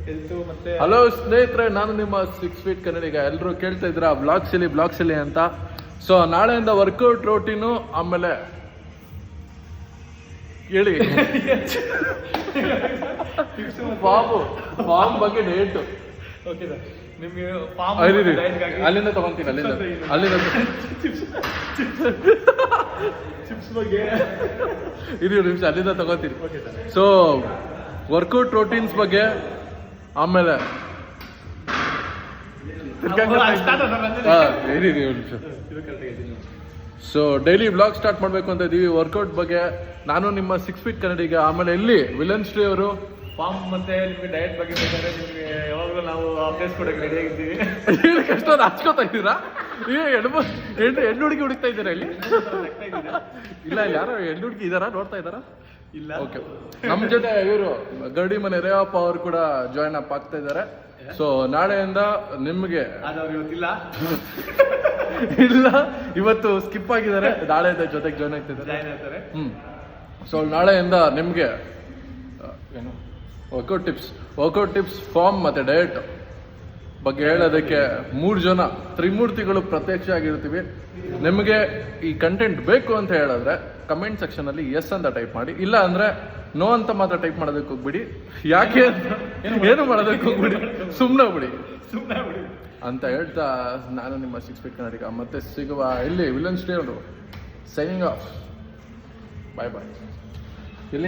Health ಮತ್ತೆ. Hello ಸ್ನೇಹಿತರೆ, ನಾನು ನಿಮ್ಮ 6 ಫೀಟ್ ಕನ್ನಡಿಗ. ಎಲ್ಲರೂ ಕೇಳ್ತಾ ಇದ್ರ ಬ್ಲಾಗ್ಸ್ ಇಲ್ಲಿ ಅಂತ. ಸೊ ನಾಳೆಯಿಂದ ವರ್ಕೌಟ್ ರೋಟೀನು, ಆಮೇಲೆ ಹೇಳಿ ಫಾರ್ಮ್ ಬಗ್ಗೆ ಡೇಟು. ಓಕೆ ಸರ್, ನಿಮಗೆ ಅಲ್ಲಿಂದ ತಗೊಂತೀನಿ, ಅಲ್ಲಿಂದ ಚಿಪ್ಸ್ ಬಗ್ಗೆ ನಿಮಿಷ ಅಲ್ಲಿಂದ ತಗೋತೀನಿ. ಸೊ ವರ್ಕೌಟ್ ರೋಟೀನ್ಸ್ ಬಗ್ಗೆ, ಆಮೇಲೆ ಸೊ ಡೈಲಿ ಬ್ಲಾಗ್ ಸ್ಟಾರ್ಟ್ ಮಾಡಬೇಕು ಅಂತ ಇದ್ದೀವಿ ವರ್ಕೌಟ್ ಬಗ್ಗೆ. ನಾನು ನಿಮ್ಮ 6 ಫೀಟ್ ಕನ್ನಡಿಗ. ಆಮೇಲೆ ಇಲ್ಲಿ ವಿಲನ್ ಶ್ರೀ ಅವರು ಫಾರ್ಮ್ ಮತ್ತೆ ನಿಮಗೆ ಡಯಟ್ ಬಗ್ಗೆ ಬೇಕಾದ್ರೆ ನಿಮಗೆ ಯಾವಾಗಲೂ ನಾವು ಅಪ್ಡೇಟ್ಸ್ ಕೊಡಕ್ಕೆ ರೆಡಿ ಆಗಿದ್ದೀವಿ. ಎಷ್ಟೊಂದು ಹಚ್ಕೋತಾ ಇದ್ದೀರಾ? ಈಗ ಹೆಣ್ಣು ಹುಡುಗಿ ಹುಡುಕ್ತಾ ಇದ್ದೀರಾ ಇಲ್ಲಿ? ಇಲ್ಲ, ಇಲ್ಲಿ ಯಾರೋ ಹೆಣ್ಣು ಹುಡುಗಿ ಇದ್ದಾರಾ? ನೋಡ್ತಾ ಇದ್ದಾರಾ? ಇಲ್ಲ. ಓಕೆ, ನಮ್ಮ ಜೊತೆ ಇವರು ಗರಡಿ ಮನೆ ರೇವಪ್ಪ ಅವರು ಕೂಡ ಜಾಯ್ನ್ ಅಪ್ ಆಗ್ತಾ ಇದ್ದಾರೆ. ಸೊ ನಾಳೆಯಿಂದ ನಿಮಗೆ ಇಲ್ಲ, ಇವತ್ತು ಸ್ಕಿಪ್ ಆಗಿದ್ದಾರೆ, ನಾಳೆಯಿಂದ ಜೊತೆಗೆ ಜಾಯ್ನ್ ಆಗ್ತಿದ್ದಾರೆ. ಸೊ ನಾಳೆಯಿಂದ ನಿಮಗೆ ಏನು ವರ್ಕೌಟ್ ಟಿಪ್ಸ್, ಫಾರ್ಮ್ ಮತ್ತೆ ಡಯಟ್ ಬಗ್ಗೆ ಹೇಳೋದಕ್ಕೆ 3 ಜನ ತ್ರಿಮೂರ್ತಿಗಳು ಪ್ರತ್ಯಕ್ಷ ಆಗಿರ್ತೀವಿ. ನಿಮಗೆ ಈ ಕಂಟೆಂಟ್ ಬೇಕು ಅಂತ ಹೇಳಿದ್ರೆ ಕಮೆಂಟ್ ಸೆಕ್ಷನ್ ಅಲ್ಲಿ ಎಸ್ ಅಂತ ಟೈಪ್ ಮಾಡಿ, ಇಲ್ಲ ಅಂದ್ರೆ ನೋ ಅಂತ ಮಾತ್ರ ಟೈಪ್ ಮಾಡೋದಕ್ಕೆ ಹೋಗ್ಬಿಡಿ. ಯಾಕೆ ಏನು ಮಾಡೋದಕ್ಕೆ ಹೋಗ್ಬಿಡಿ, ಸುಮ್ಮನೆ ಬಿಡಿ ಅಂತ ಹೇಳ್ತಾ ನಾನು ನಿಮ್ಮ 6 ಫೀಟ್ ಕನ್ನಡಿಗ. ಮತ್ತೆ ಸಿಗುವ ಇಲ್ಲಿ ವಿಲನ್ ಶ್ರೀ ಅವರು ಸೈನಿಂಗ್ ಆಫ್. ಬಾಯ್ ಬಾಯ್.